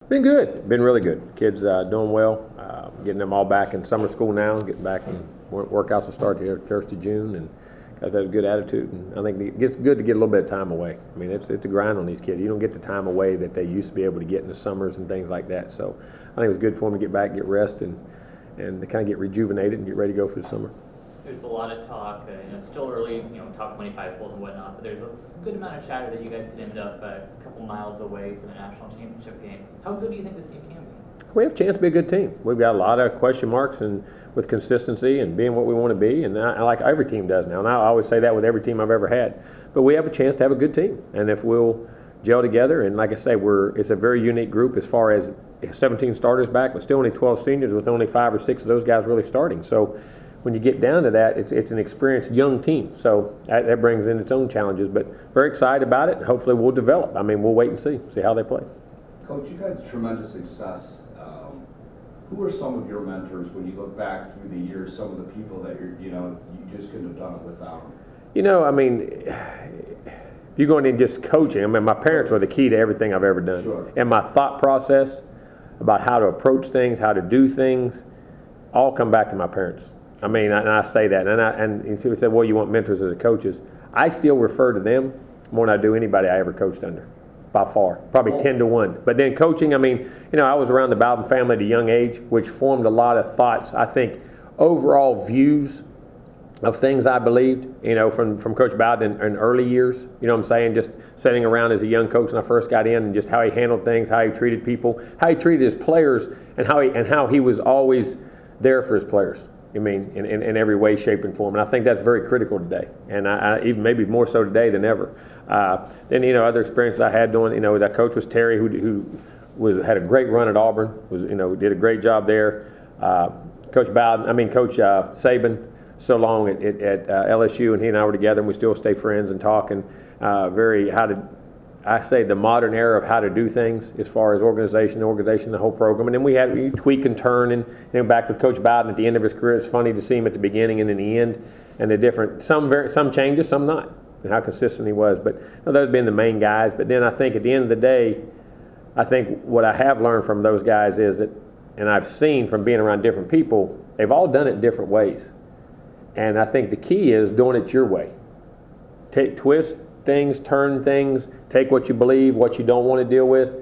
Been good. Been really good. Kids doing well. Getting them all back in summer school now. Getting back in workouts will start here 1st of June, and got a good attitude. And I think it's good to get a little bit of time away. I mean, it's a grind on these kids. You don't get the time away that they used to be able to get in the summers and things like that. So I think it was good for them to get back, get rest, and to kind of get rejuvenated and get ready to go for the summer. There's a lot of talk, it's still early, top 25 polls and whatnot, but there's a good amount of chatter that you guys could end up a couple miles away from the national championship game. How good do you think this team can be? We have a chance to be a good team. We've got a lot of question marks, and with consistency and being what we want to be, and I like every team does now. And I always say that with every team I've ever had. But we have a chance to have a good team, and if we'll gel together, and like I say, it's a very unique group as far as 17 starters back, but still only 12 seniors, with only 5 or 6 of those guys really starting. So when you get down to that, it's an experienced young team. So that brings in its own challenges, but very excited about it, and hopefully we'll develop. I mean, we'll wait and see how they play. Coach, you've had tremendous success. Who are some of your mentors when you look back through the years, some of the people that you just couldn't have done it without? I mean, if you're going in just coaching, I mean, my parents were the key to everything I've ever done. Sure. And my thought process about how to approach things, how to do things, all come back to my parents. I mean, and I say that, and people say, well, you want mentors as coaches. I still refer to them more than I do anybody I ever coached under, by far, probably 10 to 1. But then coaching, I mean, I was around the Bowden family at a young age, which formed a lot of thoughts, I think, overall views of things I believed, from Coach Bowden in early years, you know what I'm saying, just sitting around as a young coach when I first got in, and just how he handled things, how he treated people, how he treated his players, and how he was always there for his players. I mean, in every way, shape, and form. And I think that's very critical today, and I even maybe more so today than ever. Then, other experiences I had doing, that coach was Terry, who had a great run at Auburn, did a great job there. Coach Saban, so long at LSU, and he and I were together, and we still stay friends and talk, and the modern era of how to do things as far as organization, the whole program. And then we tweak and turn, and back with Coach Bowden at the end of his career. It's funny to see him at the beginning and in the end, and the different, some changes, some not, and how consistent he was. But those have been the main guys. But then I think at the end of the day, I think what I have learned from those guys is that, and I've seen from being around different people, they've all done it different ways. And I think the key is doing it your way. Twist things, turn things, take what you believe, what you don't want to deal with,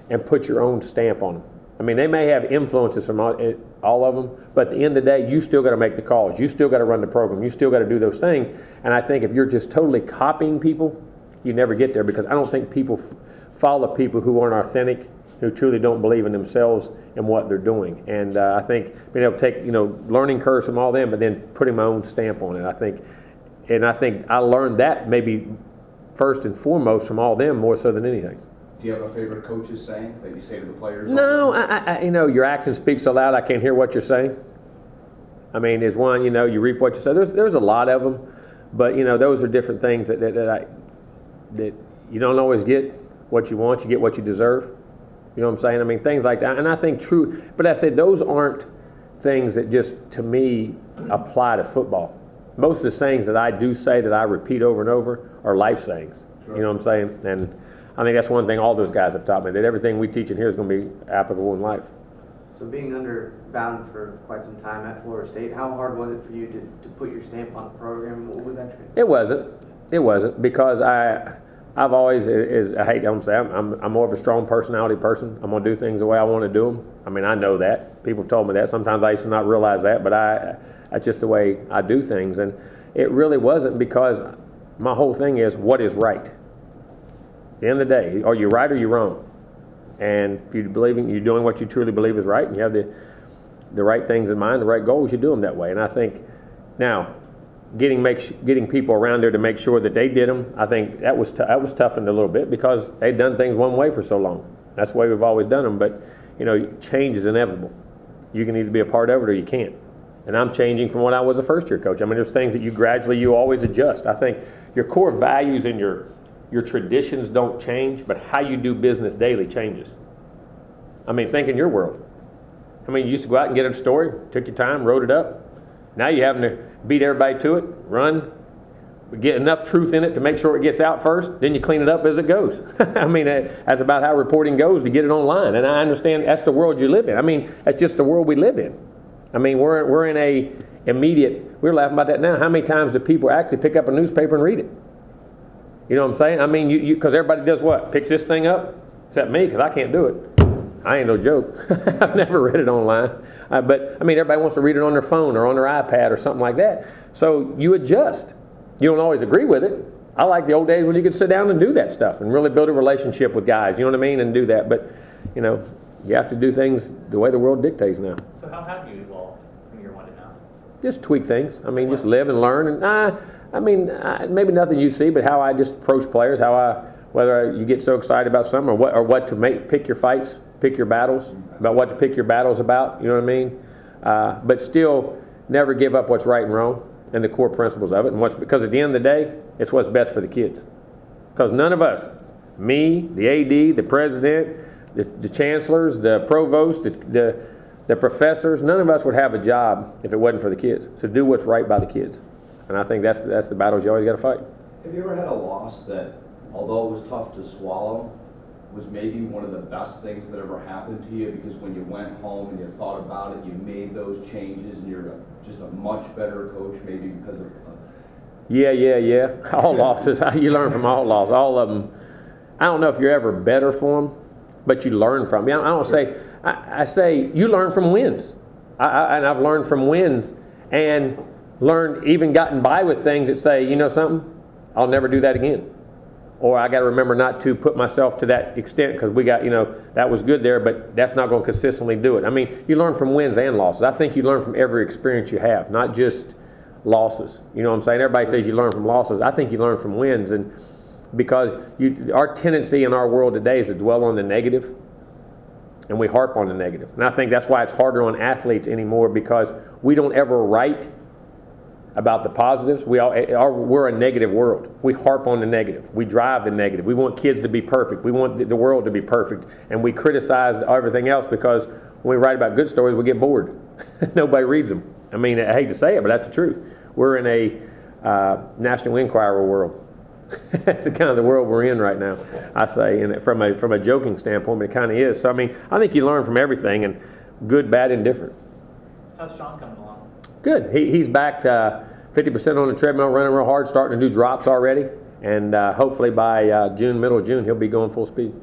and put your own stamp on them. I mean, they may have influences from all of them, but at the end of the day, you still got to make the calls. You still got to run the program. You still got to do those things. And I think if you're just totally copying people, you never get there, because I don't think people follow people who aren't authentic, who truly don't believe in themselves and what they're doing. And I think being able to take, learning curves from all them, but then putting my own stamp on it. I think I learned that maybe first and foremost from all them more so than anything. Do you have a favorite coach's saying that you say to the players? No, your action speaks so loud I can't hear what you're saying. I mean, there's one, you reap what you sow. There's a lot of them, but those are different things that you don't always get what you want. You get what you deserve. You know what I'm saying? I mean, things like that. And I think but I said those aren't things that just, to me, apply to football. Most of the sayings that I do say that I repeat over and over are life sayings. Sure. You know what I'm saying? And I think that's one thing all those guys have taught me, that everything we teach in here is going to be applicable in life. So being under Bowden for quite some time at Florida State, how hard was it for you to put your stamp on the program? What was that transition? It wasn't because I've always, I'm more of a strong personality person. I'm going to do things the way I want to do them. I mean, I know that. People have told me that. Sometimes I used to not realize that, but that's just the way I do things. And it really wasn't, because my whole thing is what is right. At the end of the day, are you right or you wrong? And if you're doing what you truly believe is right, and you have the right things in mind, the right goals, you do them that way. And I think now getting people around there to make sure that they did them, I think that was toughened a little bit, because they'd done things one way for so long. That's the way we've always done them. But change is inevitable. You can either be a part of it or you can't. And I'm changing from what I was a first-year coach. I mean, there's things that you always adjust. I think your core values and your traditions don't change, but how you do business daily changes. I mean, think in your world. I mean, you used to go out and get a story, took your time, wrote it up. Now you're having to beat everybody to it, run. get enough truth in it to make sure it gets out first, then you clean it up as it goes. I mean, that's about how reporting goes to get it online. And I understand that's the world you live in. I mean, that's just the world we live in. I mean, we're in a immediate, we're laughing about that now. How many times do people actually pick up a newspaper and read it? You know what I'm saying? I mean, because everybody does what? Picks this thing up? Except me, because I can't do it. I ain't no joke. I've never read it online. But, I mean, everybody wants to read it on their phone or on their iPad or something like that. So you adjust. You don't always agree with it. I like the old days when you could sit down and do that stuff and really build a relationship with guys, you know what I mean, and do that. But, you know, you have to do things the way the world dictates now. So how have you evolved from year one to now? Just tweak things. I mean, just live and learn. And maybe nothing you see, but how I just approach players, whether you get so excited about something or what to pick your fights, pick your battles, about what to pick your battles about, you know what I mean? But still never give up what's right and wrong and the core principles of it. Because at the end of the day, it's what's best for the kids. Because none of us, me, the AD, the president, the chancellors, the provost, the professors, none of us would have a job if it wasn't for the kids. So do what's right by the kids. And I think that's the battles you always got to fight. Have you ever had a loss that, although it was tough to swallow, was maybe one of the best things that ever happened to you? Because when you went home and you thought about it, you made those changes and you're just a much better coach maybe because of... Yeah. All losses. You learn from all losses. All of them. I don't know if you're ever better for them, but you learn from them. I don't say... I say you learn from wins. And I've learned from wins and even gotten by with things that say, you know something, I'll never do that again. Or I got to remember not to put myself to that extent because we got, that was good there, but that's not going to consistently do it. I mean, you learn from wins and losses. I think you learn from every experience you have, not just losses. You know what I'm saying? Everybody says you learn from losses. I think you learn from wins, and because our tendency in our world today is to dwell on the negative, and we harp on the negative. And I think that's why it's harder on athletes anymore, because we don't ever write about the positives. We're a negative world. We harp on the negative. We drive the negative. We want kids to be perfect. We want the world to be perfect. And we criticize everything else because when we write about good stories, we get bored. Nobody reads them. I mean, I hate to say it, but that's the truth. We're in a National Enquirer world. That's the kind of the world we're in right now, I say, and from a joking standpoint, but it kind of is. So, I mean, I think you learn from everything, and good, bad, and different. How's Sean coming along? Good. He's back to 50% on the treadmill, running real hard, starting to do drops already, and hopefully by middle of June, he'll be going full speed.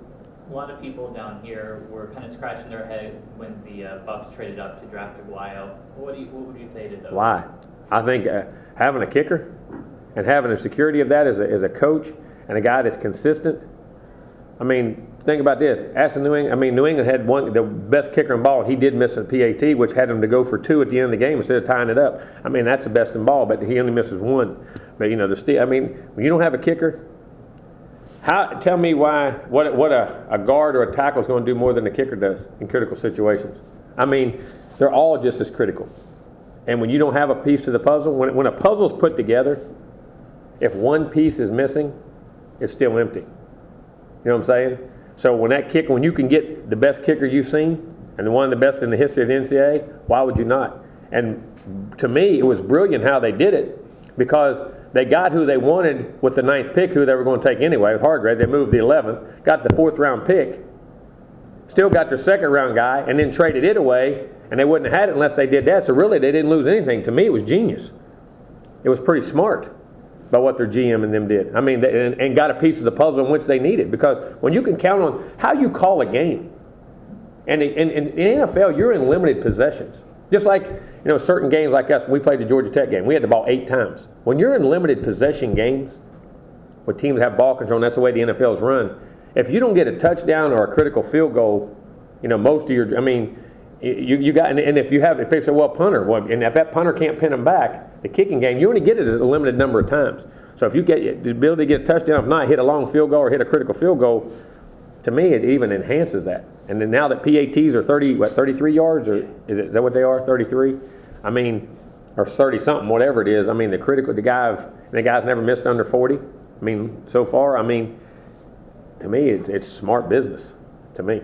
A lot of people down here were kind of scratching their head when the Bucks traded up to draft Aguayo. What would you say to those? Why? I think having a kicker and having a security of that as a coach and a guy that's consistent. I mean, think about this. New England had the best kicker in ball, and he did miss a PAT, which had him to go for 2 at the end of the game instead of tying it up. I mean, that's the best in ball, but he only misses 1. But when you don't have a kicker, tell me what a guard or a tackle is going to do more than a kicker does in critical situations. I mean, they're all just as critical. And when you don't have a piece of the puzzle, when a puzzle's put together, if one piece is missing, it's still empty. You know what I'm saying? So when you can get the best kicker you've seen and one of the best in the history of the NCAA, why would you not? And to me, it was brilliant how they did it, because they got who they wanted with the 9th pick, who they were going to take anyway. With Hargrave, they moved the 11th, got the 4th round pick, still got their 2nd round guy, and then traded it away, and they wouldn't have had it unless they did that. So really, they didn't lose anything. To me, it was genius. It was pretty smart by what their GM and them did. I mean, and got a piece of the puzzle in which they needed. Because when you can count on how you call a game, and in the NFL, you're in limited possessions. Just like, certain games like us, when we played the Georgia Tech game, we had the ball 8 times. When you're in limited possession games, where teams have ball control, and that's the way the NFL's run, if you don't get a touchdown or a critical field goal, most of your, you got, and if you have, if people say, well, punter, and if that punter can't pin them back, the kicking game, you only get it a limited number of times. So if you get the ability to get a touchdown, if not, hit a long field goal or hit a critical field goal, to me, it even enhances that. And then now that PATs are 33 yards, or is that what they are, 33? Or 30 something, whatever it is. The guy's never missed under 40. So far, to me, it's smart business. To me,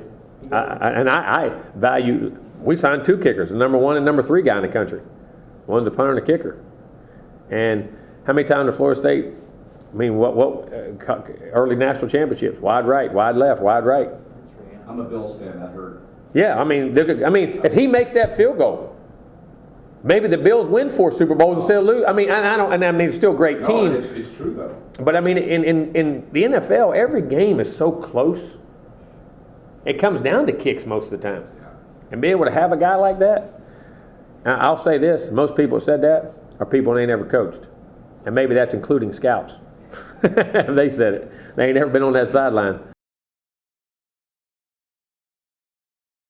I value. We signed 2 kickers, the number 1 and number 3 guy in the country. One's a punter and a kicker. And How many times to Florida State? I mean, early national championships? Wide right, wide left, wide right. History, yeah. I'm a Bills fan, that hurt. Yeah, I mean, if he makes that field goal, maybe the Bills win 4 Super Bowls instead of lose. I mean, it's still great No, teams. it's true though. But I mean, in the NFL, every game is so close. It comes down to kicks most of the time. Yeah. And being able to have a guy like that, I'll say this: most people that said that are people that ain't ever coached, and maybe that's including scouts. They said it. They ain't never been on that sideline.